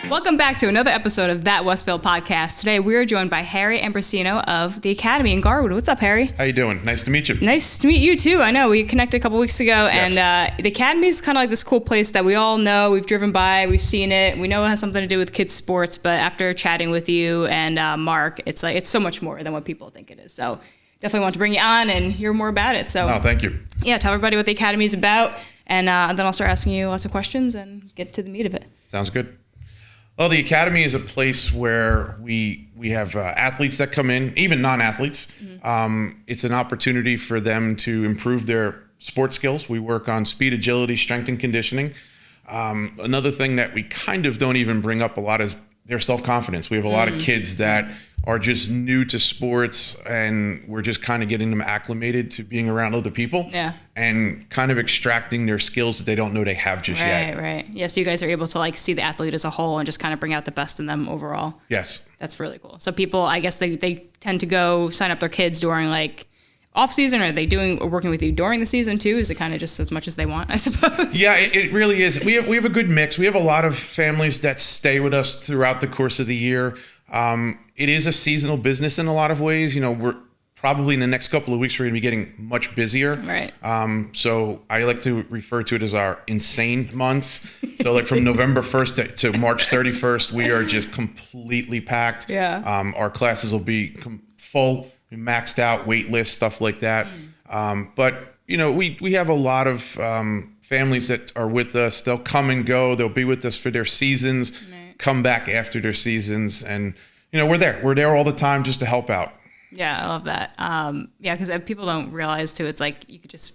Welcome back to another episode of That Westfield Podcast. Today we are joined by Harry Ambrosino of the Academy in Garwood. What's up, Harry? How you doing? Nice to meet you. Nice to meet you too. I know we connected a couple weeks ago, Yes. and the Academy is kind of like this cool place that we all know. We've driven by, we've seen it. We know it has something to do with kids' sports, but after chatting with you and Mark, it's like it's so much more than what people think it is. So definitely want to bring you on and hear more about it. So Thank you. yeah, tell everybody what the Academy is about, and then I'll start asking you lots of questions and get to the meat of it. Sounds good. Well, the Academy is a place where we have athletes that come in, even non-athletes. Mm-hmm. It's an opportunity for them to improve their sports skills. We work on speed, agility, strength, and conditioning. Another thing that we kind of don't even bring up a lot is their self-confidence. We have a lot of kids that are just new to sports, and we're just kind of getting them acclimated to being around other people and kind of extracting their skills that they don't know they have just yet. Right. Yeah, so you guys are able to like see the athlete as a whole and just kind of bring out the best in them overall. Yes. That's really cool. So people, I guess they tend to go sign up their kids during like off season, or are they working with you during the season too? Is it kind of just as much as they want, I suppose? Yeah, it really is. We have a good mix. We have a lot of families that stay with us throughout the course of the year. It is a seasonal business in a lot of ways. You know, we're probably in the next couple of weeks, we're going to be getting much busier. Right. So I like to refer to it as our insane months. So like from November 1st to March 31st, we are just completely packed. Yeah. Our classes will be full, maxed out, wait list, stuff like that. But, you know, we have a lot of families that are with us. They'll come and go. They'll be with us for their seasons, come back after their seasons. And, you know, we're there all the time just to help out. Yeah, I love that. Yeah, because people don't realize too, it's like you could just,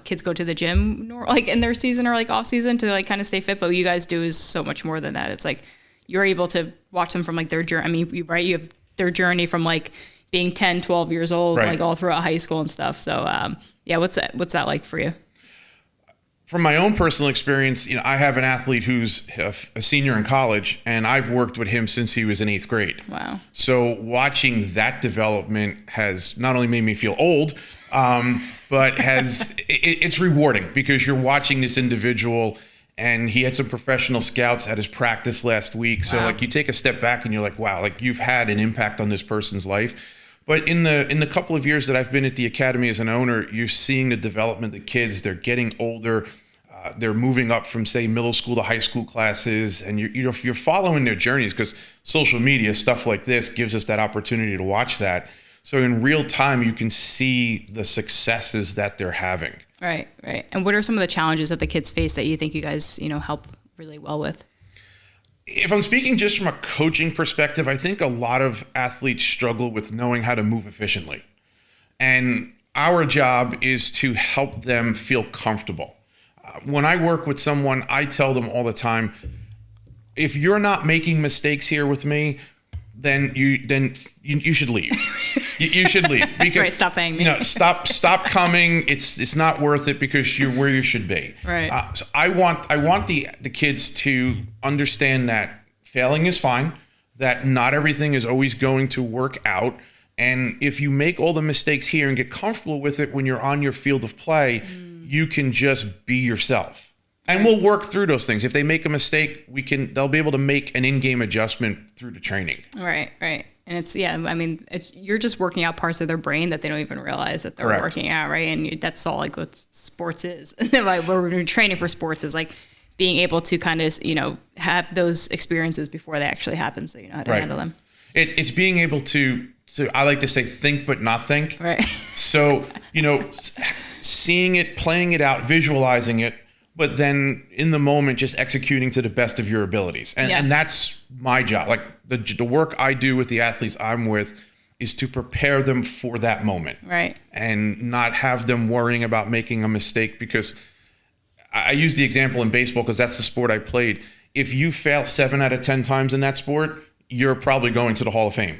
kids go to the gym like in their season or like off season to like kind of stay fit. But what you guys do is so much more than that. It's like you're able to watch them from like their journey. I mean, you have their journey from like being 10, 12 years old, like all throughout high school and stuff. So yeah, what's that like for you? From my own personal experience, you know, I have an athlete who's a senior in college, and I've worked with him since he was in 8th grade. Wow. So watching that development has not only made me feel old, but it's rewarding because you're watching this individual, and he had some professional scouts at his practice last week. So like you take a step back and you're like, wow, like you've had an impact on this person's life. But in the couple of years that I've been at the Academy as an owner, you're seeing the development of the kids. They're getting older. They're moving up from, say, middle school to high school classes. And you're following their journeys because social media, stuff like this, gives us that opportunity to watch that. So in real time, you can see the successes that they're having. Right. And what are some of the challenges that the kids face that you think you guys, help really well with? If I'm speaking just from a coaching perspective, I think a lot of athletes struggle with knowing how to move efficiently. And our job is to help them feel comfortable. When I work with someone, I tell them all the time, if you're not making mistakes here with me, then you should leave. You should leave because stop paying me. Stop coming. It's not worth it because you're where you should be. Right. So I want the kids to understand that failing is fine, that not everything is always going to work out, and if you make all the mistakes here and get comfortable with it when you're on your field of play, you can just be yourself. And we'll work through those things. If they make a mistake, they'll be able to make an in-game adjustment through the training. Right. And you're just working out parts of their brain that they don't even realize that they're working out, right? And that's all like what sports is. Like we're training for sports is like being able to kind of, have those experiences before they actually happen, so you know how to handle them. It's being able to I like to say think but not think. Right. So, seeing it, playing it out, visualizing it, but then in the moment, just executing to the best of your abilities. And that's my job. Like the work I do with the athletes I'm with is to prepare them for that moment. Right. And not have them worrying about making a mistake, because I use the example in baseball because that's the sport I played. If you fail 7 out of 10 times in that sport, you're probably going to the Hall of Fame.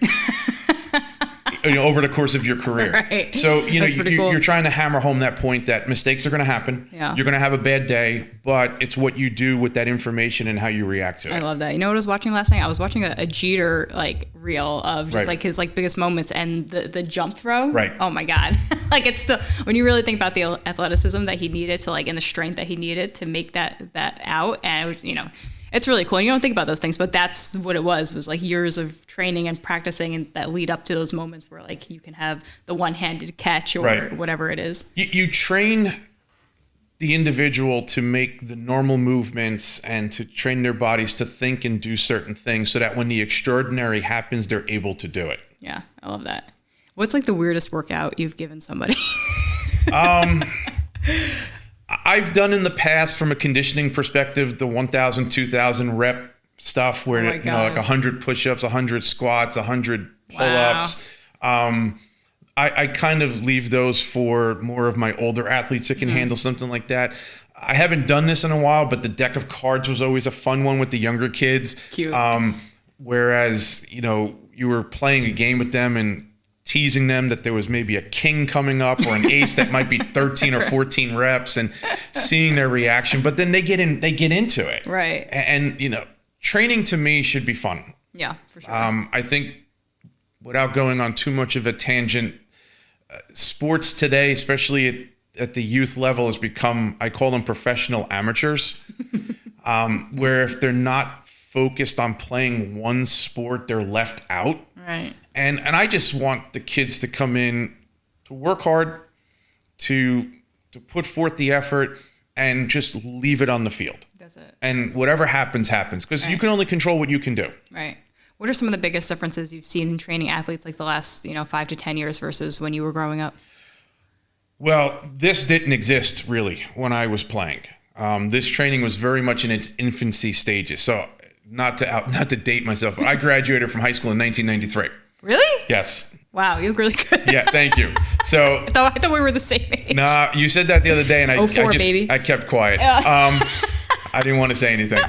over the course of your career. Right. So, That's pretty cool. you're trying to hammer home that point that mistakes are going to happen. Yeah. You're going to have a bad day, but it's what you do with that information and how you react to it. I love that. You know what I was watching last night? I was watching a Jeter reel of just Right. his biggest moments and the jump throw. Right. Oh my God. It's still, when you really think about the athleticism that he needed to and the strength that he needed to make that out, and it was, it's really cool. And you don't think about those things, but that's what it was years of training and practicing and that lead up to those moments where you can have the one-handed catch or Right. whatever it is. You train the individual to make the normal movements and to train their bodies to think and do certain things so that when the extraordinary happens, they're able to do it. Yeah, I love that. What's the weirdest workout you've given somebody? I've done in the past, from a conditioning perspective, the 1,000, 2,000 rep stuff where, Oh my God. 100 push-ups, 100 squats, 100 pull-ups. I kind of leave those for more of my older athletes that can handle something like that. I haven't done this in a while, but the deck of cards was always a fun one with the younger kids. Cute. Whereas, you were playing a game with them and teasing them that there was maybe a king coming up or an ace that might be 13 or 14 reps and seeing their reaction. But then they get into it. Right. And training to me should be fun. Yeah, for sure. I think, without going on too much of a tangent, sports today, especially at the youth level, has become, I call them professional amateurs, where if they're not focused on playing one sport, they're left out. Right. And I just want the kids to come in to work hard, to put forth the effort, and just leave it on the field. That's it. And whatever happens, happens, because you can only control what you can do. Right. What are some of the biggest differences you've seen in training athletes the last 5 to 10 years versus when you were growing up? Well, this didn't exist really when I was playing. This training was very much in its infancy stages. So not to date myself, but I graduated from high school in 1993. Really? Yes. Wow, you look really good. Yeah, thank you. So I thought we were the same age. nah, you said that the other day, and I kept quiet. I didn't want to say anything,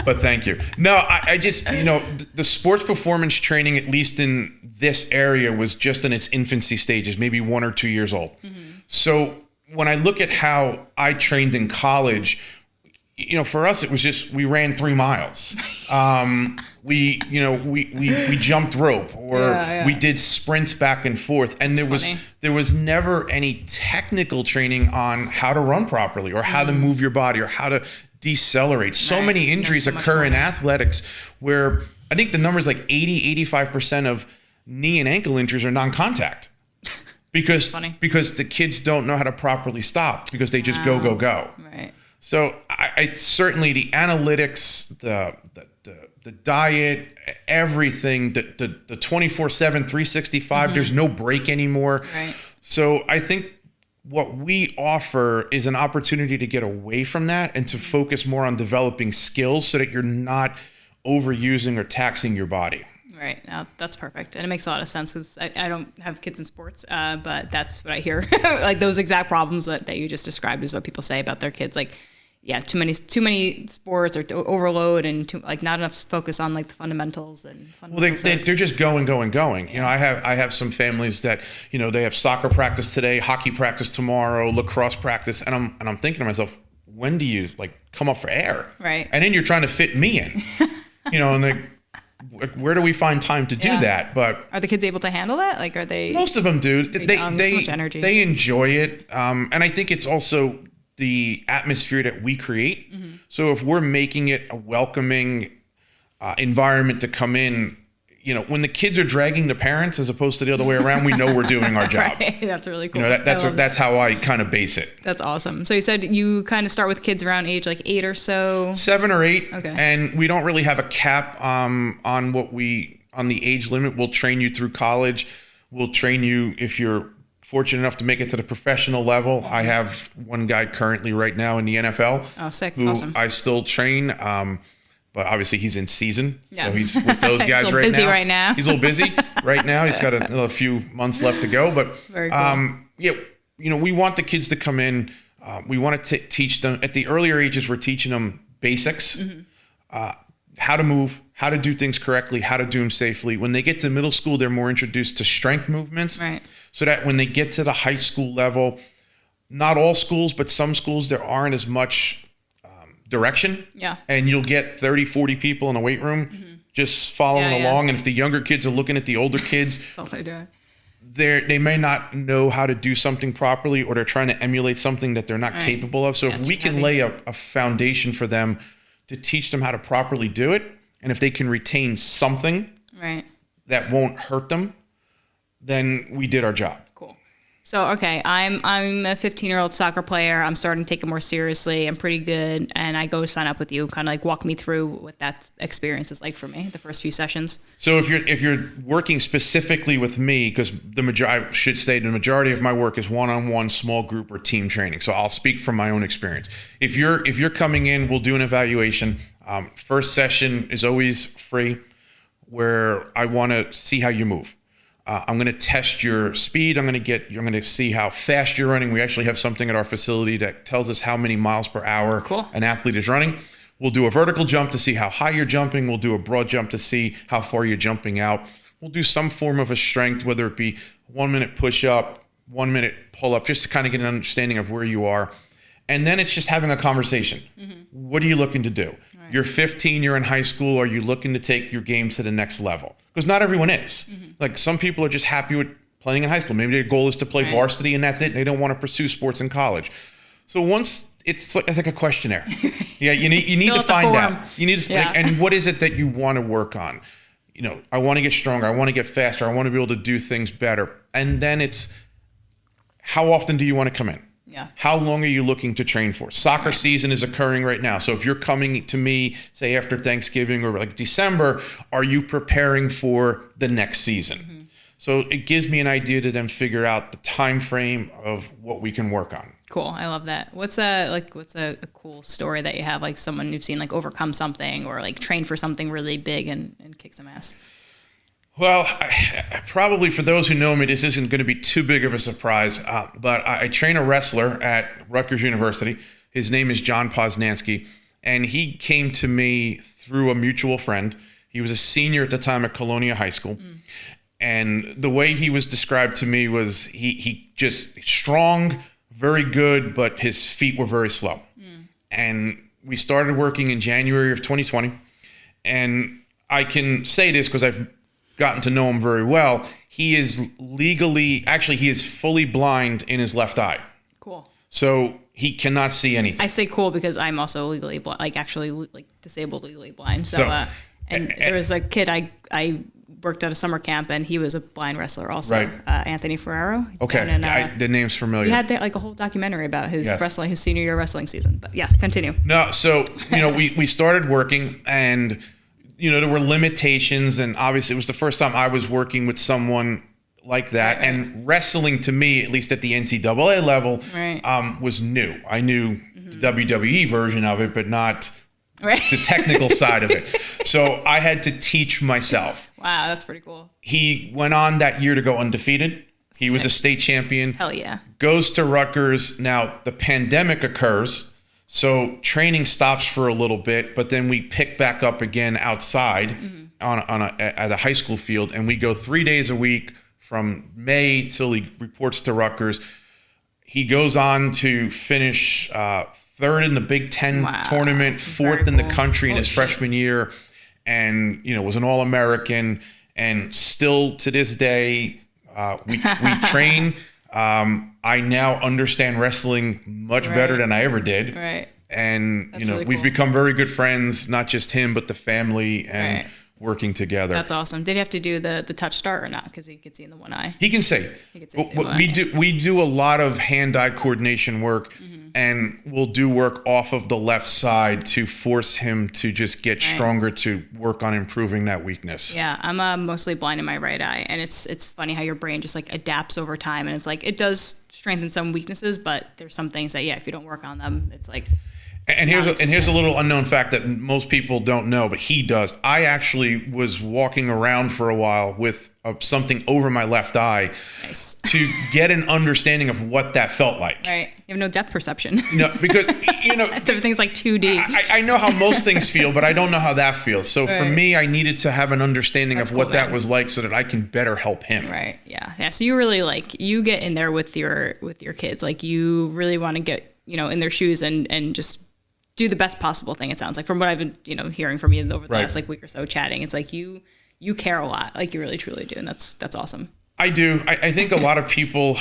but thank you. No, I just, the sports performance training, at least in this area, was just in its infancy stages, maybe 1 or 2 years old. Mm-hmm. So when I look at how I trained in college, for us, it was just, we ran 3 miles. We jumped rope, or we did sprints back and forth. And there was never any technical training on how to run properly, or how to move your body, or how to decelerate. So many injuries occur in athletics, where I think the number is 80-85% of knee and ankle injuries are non-contact. Because the kids don't know how to properly stop, because they just go. Right. So I certainly, the analytics, the diet, everything, the 24/7, 365, there's no break anymore. Right. So I think what we offer is an opportunity to get away from that and to focus more on developing skills so that you're not overusing or taxing your body. Right. That's perfect. And it makes a lot of sense, because I don't have kids in sports, but that's what I hear. Those exact problems that you just described is what people say about their kids. Too many sports, or overload, and not enough focus on the fundamentals and fundamentals. Well, they're just going. Yeah. I have some families that, they have soccer practice today, hockey practice tomorrow, lacrosse practice, and I'm thinking to myself, when do you come up for air? Right. And then you're trying to fit me in, and where do we find time to do that? But are the kids able to handle that? Are they? Most of them do. They so much energy. They enjoy it, and I think it's also the atmosphere that we create. Mm-hmm. So if we're making it a welcoming environment to come in, when the kids are dragging the parents as opposed to the other way around, we know we're doing our job. Right. That's really cool. That's how I kind of base it. That's awesome. So you said you kind of start with kids around age 8 or so? 7 or 8. Okay. And we don't really have a cap on the age limit. We'll train you through college. We'll train you if you're fortunate enough to make it to the professional level. I have one guy currently right now in the NFL. Oh, sick. Who Awesome. I still train. But obviously he's in season. Yeah. So he's with those guys He's right busy now. right now. He's a little busy right now. He's got a few months left to go. But very cool. We want the kids to come in. We want to teach them at the earlier ages. We're teaching them basics, how to move, how to do things correctly, how to do them safely. When they get to middle school, they're more introduced to strength movements. Right. So that when they get to the high school level, not all schools, but some schools, there aren't as much direction. Yeah. And you'll get 30, 40 people in a weight room just following along. And if the younger kids are looking at the older kids, That's all they're doing. they may not know how to do something properly, or they're trying to emulate something that they're not capable of. So if we can lay a foundation for them to teach them how to properly do it, and if they can retain something that won't hurt them, then we did our job. Cool. So, okay, I'm a 15-year-old soccer player. I'm starting to take it more seriously. I'm pretty good. And I go sign up with you, kind of like walk me through what that experience is like for me, the first few sessions. So if you're working specifically with me, because I should say the majority of my work is one-on-one, small group, or team training. So I'll speak from my own experience. If you're coming in, we'll do an evaluation. First session is always free, where I want to see how you move. I'm going to test your speed. I'm going to see how fast you're running. We actually have something at our facility that tells us how many miles per hour an athlete is running. We'll do a vertical jump to see how high you're jumping. We'll do a broad jump to see how far you're jumping out. We'll do some form of a strength, whether it be 1 minute push up, 1 minute pull up, just to kind of get an understanding of where you are. And then it's just having a conversation. What are you looking to do? Right. You're 15, you're in high school. Are you looking to take your game to the next level? Because not everyone is. Like some people are just happy with playing in high school. Maybe their goal is to play varsity and that's it. They don't want to pursue sports in college. So once it's like a questionnaire. Yeah, you need to find out. You need to, and what is it that you want to work on? You know, I want to get stronger. I want to get faster. I want to be able to do things better. And then it's, how often do you want to come in? Yeah. How long are you looking to train for? Soccer season is occurring right now. So if you're coming to me, say after Thanksgiving or like December, are you preparing for the next season? So it gives me an idea to then figure out the time frame of what we can work on. Cool. I love that. What's a cool story that you have, like someone you've seen like overcome something or like train for something really big and kick some ass? Well, probably for those who know me, this isn't going to be too big of a surprise, but I train a wrestler at Rutgers University. His name is John Poznansky, and he came to me through a mutual friend. He was a senior at the time at Colonia High School, and the way he was described to me was he just strong, very good, but his feet were very slow. And we started working in January of 2020, and I can say this because I've gotten to know him very well. He is fully blind in his left eye. Cool. So he cannot see anything. I say cool because I'm also legally blind, like actually like disabled legally blind. So there was a kid I worked at a summer camp and he was a blind wrestler also. Right. Anthony Ferraro. Okay. And, the name's familiar. We had like a whole documentary about his wrestling, his senior year wrestling season. But yeah, continue. No, so we started working and there were limitations, and obviously it was the first time I was working with someone like that. Right. And wrestling to me, at least at the NCAA level, was new. I knew the WWE version of it, but not the technical side of it. So I had to teach myself. Wow, that's pretty cool. He went on that year to go undefeated. He was a state champion. Hell yeah. Goes to Rutgers. Now, the pandemic occurs. So training stops for a little bit, but then we pick back up again outside at a high school field, and we go 3 days a week from May till he reports to Rutgers. He goes on to finish third in the Big Ten tournament, fourth in the country in his freshman year, and was an All-American. And still to this day, we train. I now understand wrestling much better than I ever did. Right. And, really we've become very good friends, not just him, but the family and working together. That's awesome. Did he have to do the touch start or not? Because he could see in the one eye. He can see. We do a lot of hand-eye coordination work, and we'll do work off of the left side to force him to just get stronger to work on improving that weakness. Yeah, I'm mostly blind in my right eye, and it's funny how your brain just like adapts over time, and it's like it does strengthen some weaknesses, but there's some things that if you don't work on them, it's like And here's a little unknown fact that most people don't know, but he does. I actually was walking around for a while with something over my left eye to get an understanding of what that felt like. Right. You have no depth perception. No, because, everything's like 2D. I know how most things feel, but I don't know how that feels. So for me, I needed to have an understanding of what that was like so that I can better help him. Right. Yeah. Yeah. So you really you get in there with your kids. Like you really want to get, in their shoes and just do the best possible thing. It sounds like, from what I've been, hearing from you over the last week or so chatting, it's like you care a lot, like you really truly do. And that's awesome. I do. I think a lot of people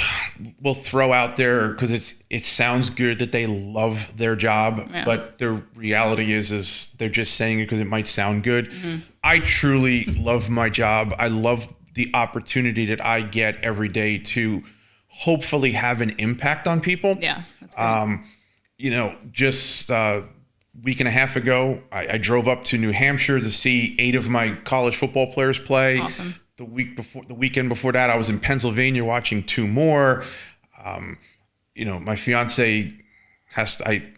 will throw out there because it sounds good that they love their job, but the reality is they're just saying it because it might sound good. Mm-hmm. I truly love my job. I love the opportunity that I get every day to hopefully have an impact on people. Yeah. That's great. Just a week and a half ago, I drove up to New Hampshire to see 8 of my college football players play. Awesome. The weekend before that, I was in Pennsylvania watching 2 more. My fiance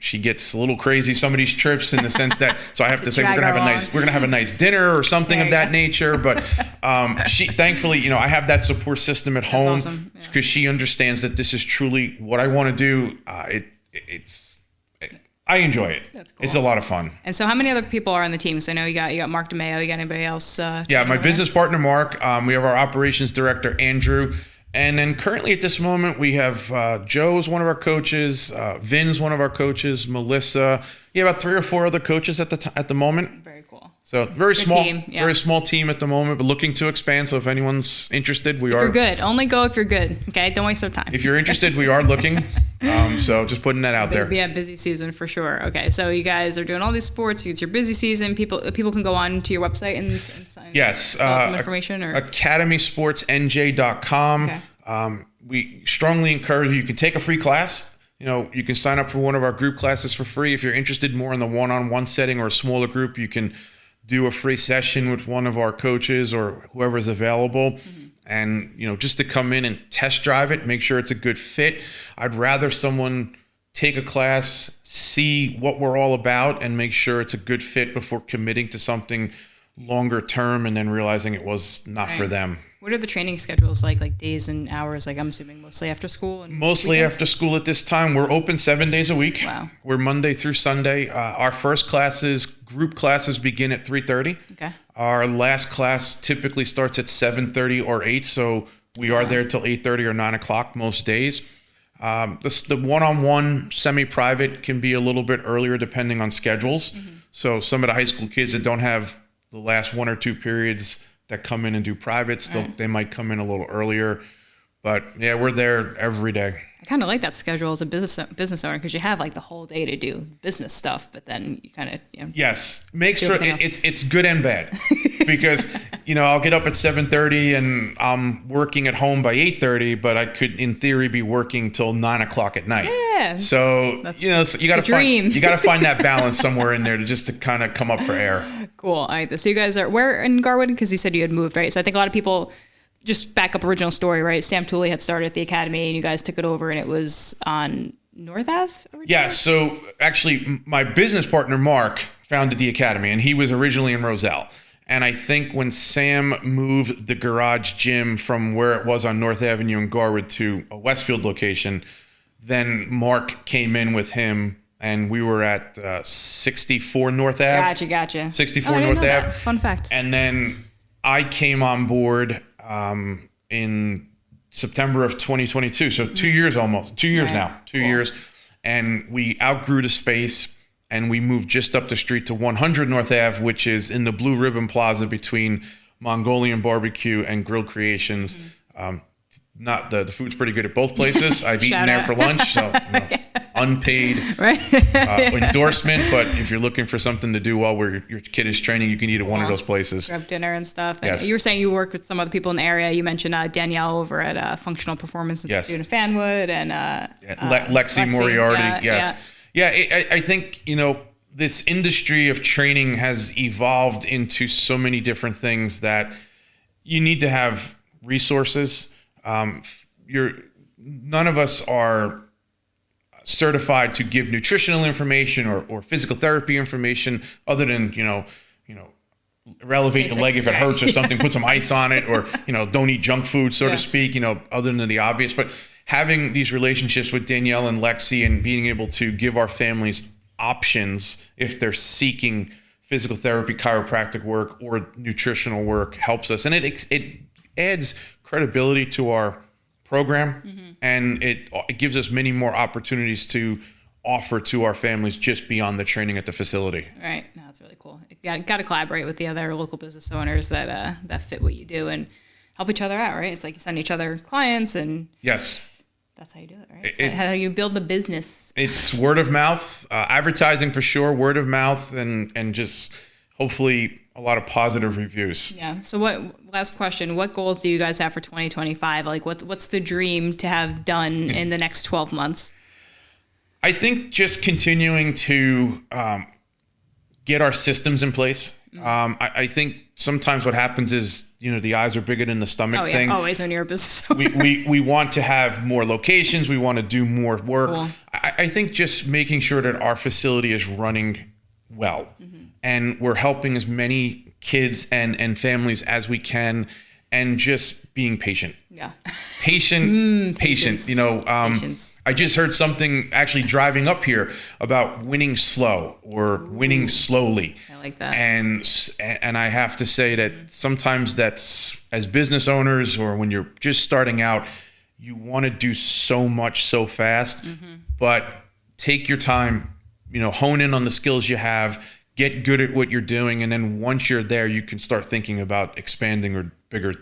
she gets a little crazy some of these trips in the sense that, so I have to say we're gonna have a nice dinner or something of that nature. But she, thankfully, I have that support system at home because she understands that this is truly what I want to do. I enjoy it. That's cool. It's a lot of fun. And so how many other people are on the team? So I know you got Mark DeMeo. You got anybody else? My business partner, Mark. We have our operations director, Andrew. And then currently at this moment, we have Joe's one of our coaches, Vin's one of our coaches, Melissa. About 3 or 4 other coaches at the moment. Very cool. So very small team at the moment, but looking to expand. So if anyone's interested, if you're good. Only go if you're good. Okay, don't waste our time. If you're interested, we are looking. So just putting that out there. Yeah, busy season for sure. Okay, so you guys are doing all these sports. It's your busy season. People can go on to your website and sign. Yes, some information or academysportsnj.com. Okay. We strongly encourage you. You can take a free class. You can sign up for one of our group classes for free. If you're interested more in the one-on-one setting or a smaller group, you can do a free session with one of our coaches or whoever is available. Mm-hmm. And, just to come in and test drive it, make sure it's a good fit. I'd rather someone take a class, see what we're all about, and make sure it's a good fit before committing to something longer term and then realizing it was not for them. What are the training schedules like days and hours? I'm assuming mostly after school and mostly weekends? After school at this time. We're open 7 days a week. Wow. We're Monday through Sunday. Our first group classes begin at 3:30. Okay. Our last class typically starts at 7:30 or 8, so we are there till 8:30 or 9 o'clock most days. The one-on-one semi-private can be a little bit earlier depending on schedules. Mm-hmm. So some of the high school kids that don't have the last 1 or 2 periods that come in and do privates, they might come in a little earlier. But yeah, we're there every day. I kind of like that schedule as a business owner because you have the whole day to do business stuff, but then you kind of yes, make sure it's good and bad because I'll get up at 7:30 and I'm working at home by 8:30, but I could in theory be working till 9 o'clock at night. Yeah. So so you got to find that balance somewhere in there to kind of come up for air. Cool. All right. So you guys are where in Garwood? Because you said you had moved, right? So I think a lot of people. Just back up original story, right? Sam Tooley had started at the academy and you guys took it over and it was on North Ave originally? Yeah, so actually my business partner, Mark, founded the academy and he was originally in Roselle. And I think when Sam moved the garage gym from where it was on North Avenue in Garwood to a Westfield location, then Mark came in with him and we were at 64 North Ave. Gotcha. 64 North Ave. Fun fact. And then I came on board in September of 2022. So 2 years almost, 2 years now, 2 years. And we outgrew the space and we moved just up the street to 100 North Ave, which is in the Blue Ribbon Plaza between Mongolian Barbecue and Grill Creations. Not the food's pretty good at both places. I've eaten there for lunch, so unpaid endorsement. But if you're looking for something to do while your kid is training, you can eat at one of those places. Grab dinner and stuff. Yes. And you were saying you work with some other people in the area. You mentioned Danielle over at Functional Performance Institute in Fanwood and Lexi Moriarty. I think this industry of training has evolved into so many different things that you need to have resources. None of us are certified to give nutritional information or physical therapy information other than, elevate the leg if it hurts or something, put some ice on it, or, don't eat junk food, so to speak, other than the obvious. But having these relationships with Danielle and Lexi and being able to give our families options if they're seeking physical therapy, chiropractic work, or nutritional work helps us. And it adds credibility to our program, and it gives us many more opportunities to offer to our families just beyond the training at the facility. Right. No, that's really cool. You got to collaborate with the other local business owners that fit what you do and help each other out, right? It's like you send each other clients, and yes, that's how you do it, right? It's how you build the business. It's word of mouth, advertising for sure, word of mouth, and just hopefully a lot of positive reviews. Yeah. So last question, what goals do you guys have for 2025? Like what's the dream to have done in the next 12 months? I think just continuing to get our systems in place. I think sometimes what happens is, the eyes are bigger than the stomach thing. Always when you're a business owner. we want to have more locations. We want to do more work. Cool. I think just making sure that our facility is running well, and we're helping as many kids and families as we can, and just being patient. Yeah. Patient. Patience. Patience. I just heard something actually driving up here about winning slow or winning slowly. I like that. And I have to say that sometimes that's, as business owners or when you're just starting out, you want to do so much so fast, but take your time, hone in on the skills you have, get good at what you're doing, and then once you're there, you can start thinking about expanding or bigger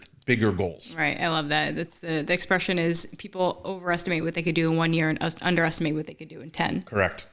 goals. Right. I love that. That's the expression is people overestimate what they could do in 1 year and underestimate what they could do in 10. Correct.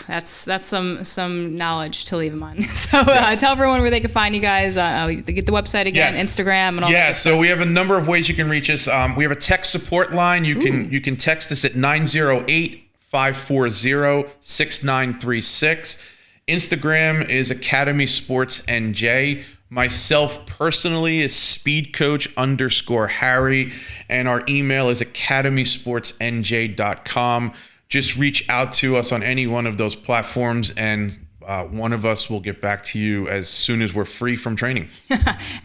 That's some knowledge to leave them on. So tell everyone where they can find you guys. Get the website again, Instagram, and all that. Yeah. So we have a number of ways you can reach us. We have a tech support line. You can text us at 908-540-6936. Instagram is Academy Sports NJ. Myself personally is speedcoach_Harry, and our email is academysportsnj.com. Just reach out to us on any one of those platforms, and one of us will get back to you as soon as we're free from training.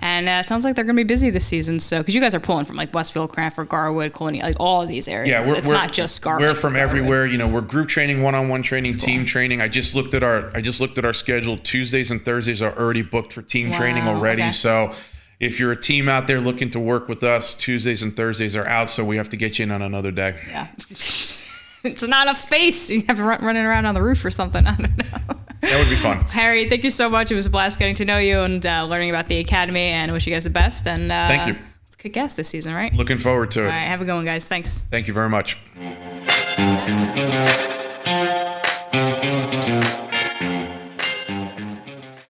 And it sounds like they're going to be busy this season. So, because you guys are pulling from like Westfield, Cranford, Garwood, Colonial, like all of these areas. Yeah, it's not just Garwood. We're from everywhere. We're group training, one-on-one training, team training. I just looked at our schedule. Tuesdays and Thursdays are already booked for team training already. Okay. So, if you're a team out there looking to work with us, Tuesdays and Thursdays are out. So we have to get you in on another day. Yeah. It's not enough space. You have to running around on the roof or something. I don't know. That would be fun. Harry, thank you so much. It was a blast getting to know you and learning about the Academy, and I wish you guys the best. And thank you. Let's kick ass this season, right? Looking forward to it. All right, have a good one, guys. Thanks. Thank you very much.